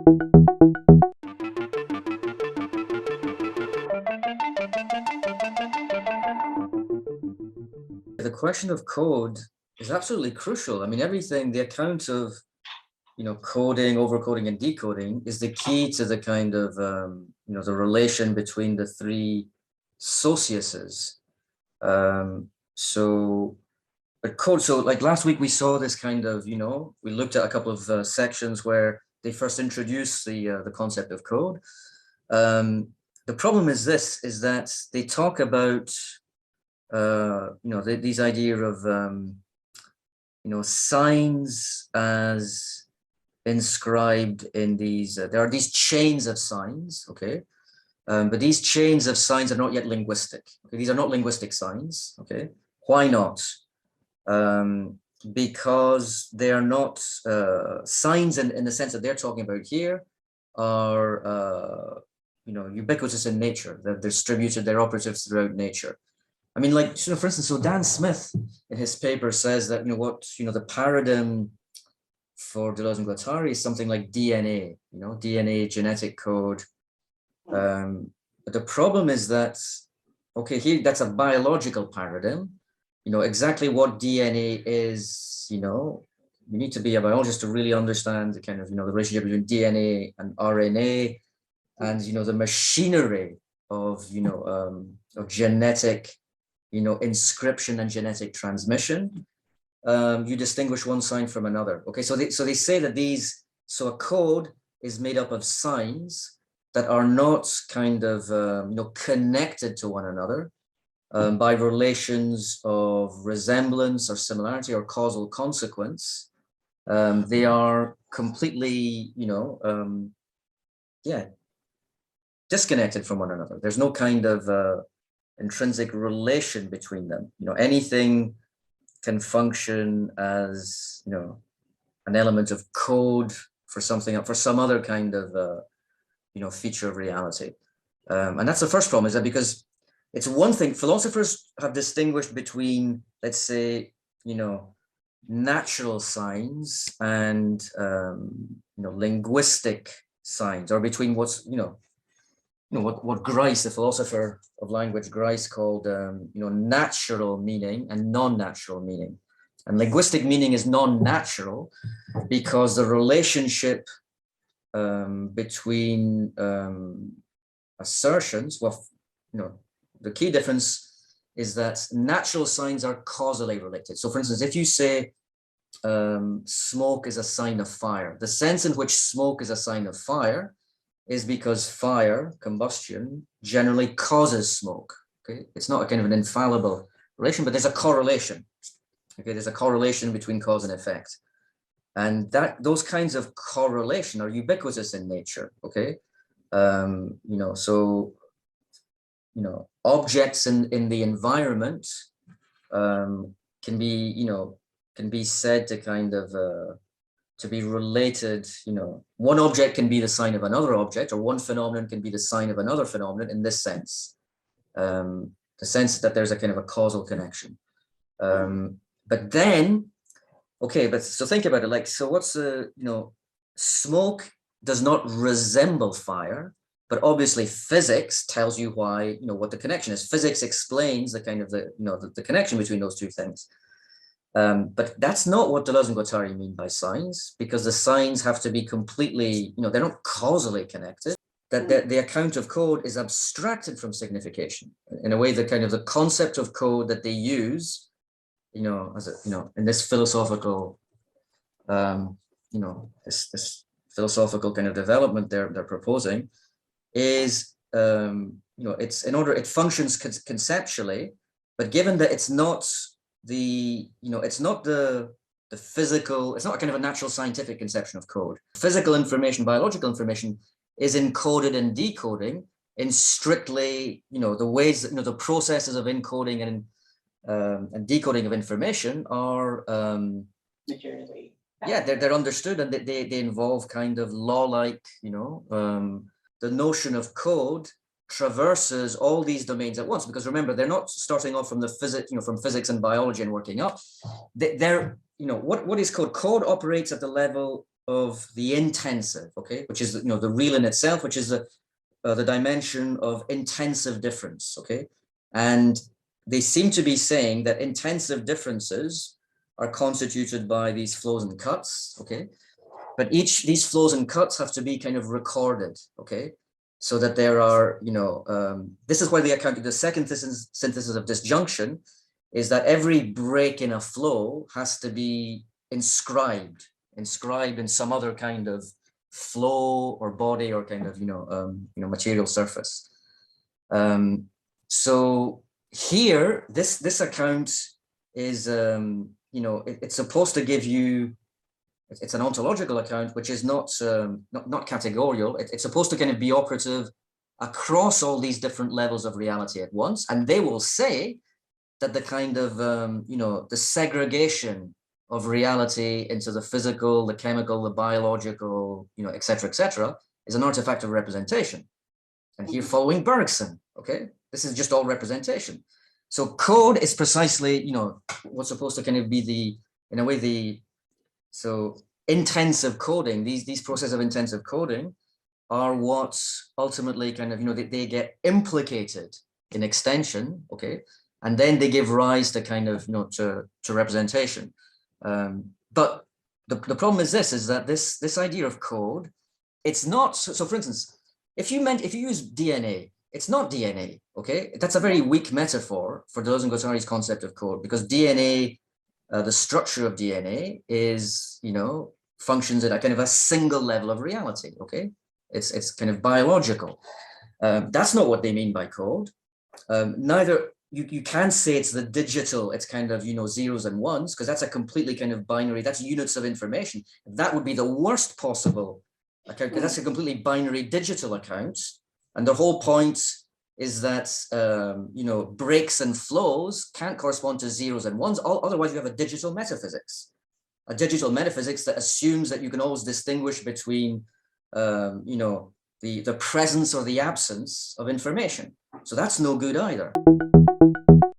The question of code is absolutely crucial. I mean, everything, the account of, coding, overcoding, and decoding is the key to the kind of, the relation between the three sociuses. But code, so like last week we saw this kind of, we looked at a couple of sections where they first introduced the concept of code. The problem is that they talk about these idea of signs as inscribed in these. There are these chains of signs, okay, but these chains of signs are not yet linguistic. Okay? These are not linguistic signs. Okay, why not? Because they are not signs in the sense that they're talking about here are ubiquitous in nature. They're distributed. They're operative throughout nature. I mean, like, for instance, so Dan Smith in his paper says that, the paradigm for Deleuze and Guattari is something like DNA, DNA, genetic code. But the problem is that, okay, here, that's a biological paradigm. Exactly what DNA is, you need to be a biologist to really understand the kind of, the relationship between DNA and RNA and, the machinery of, of genetic inscription and genetic transmission. You distinguish one sign from another. Okay, so they say that a code is made up of signs that are not kind of connected to one another by relations of resemblance or similarity or causal consequence. They are completely disconnected from one another. There's no kind of intrinsic relation between them. Anything can function as an element of code for something, for some other kind of feature of reality. And that's the first problem, is that because it's one thing, philosophers have distinguished between, let's say, natural signs and linguistic signs, or between what's what Grice, the philosopher of language, Grice called natural meaning and non-natural meaning. And linguistic meaning is non-natural because the relationship between assertions, the key difference is that natural signs are causally related. So for instance, if you say smoke is a sign of fire, the sense in which smoke is a sign of fire is because fire, combustion, generally causes smoke. Okay, it's not a kind of an infallible relation, but there's a correlation. Okay, there's a correlation between cause and effect, and those kinds of correlation are ubiquitous in nature. Okay, objects in the environment can be said to kind of to be related. One object can be the sign of another object, or one phenomenon can be the sign of another phenomenon in this sense, the sense that there's a kind of a causal connection. But then, okay, so think about it, like, so what's smoke does not resemble fire, but obviously physics tells you why, what the connection is. Physics explains the kind of the connection between those two things. But that's not what Deleuze and Guattari mean by signs, because the signs have to be completely, they're not causally connected. That the account of code is abstracted from signification. In a way, the kind of the concept of code that they use, as in this philosophical, this philosophical kind of development they're proposing, is it functions conceptually, but given that it's not it's not the physical, it's not a kind of a natural scientific conception of code. Physical information, biological information is encoded and decoding in strictly, the ways, the processes of encoding and decoding of information are materially. Yeah, they're understood, and they involve kind of law-like, the notion of code traverses all these domains at once, because remember, they're not starting off from the physics, from physics and biology and working up. They're, what is code? Code operates at the level of the intensive, okay, which is, the real in itself, which is the dimension of intensive difference, okay? And they seem to be saying that intensive differences are constituted by these flows and cuts, okay? But these flows and cuts have to be kind of recorded, okay? So that there are, this is why they account the second synthesis of disjunction is that every break in a flow has to be inscribed in some other kind of flow or body or kind of, material surface. So here, this account is, it's supposed to give you, it's an ontological account, which is not categorical. It's supposed to kind of be operative across all these different levels of reality at once. And they will say that the kind of, the segregation of reality into the physical, the chemical, the biological, et cetera, is an artifact of representation. And here following Bergson, okay? This is just all representation. So code is precisely, what's supposed to kind of be in a way, so intensive coding, these processes of intensive coding are what ultimately kind of, they get implicated in extension, okay? And then they give rise to kind of, to representation. But the problem is that this idea of code, it's not, so for instance, if you use DNA, it's not DNA, okay? That's a very weak metaphor for Deleuze and Guattari's concept of code, because DNA, the structure of DNA is, functions at a kind of a single level of reality, okay? It's kind of biological. That's not what they mean by code. Neither, you can say it's the digital, it's kind of, zeros and ones, because that's a completely kind of binary, that's units of information. That would be the worst possible account, because that's a completely binary digital account. And the whole point is that, breaks and flows can't correspond to zeros and ones. Otherwise, you have a digital metaphysics that assumes that you can always distinguish between, the presence or the absence of information. So that's no good either.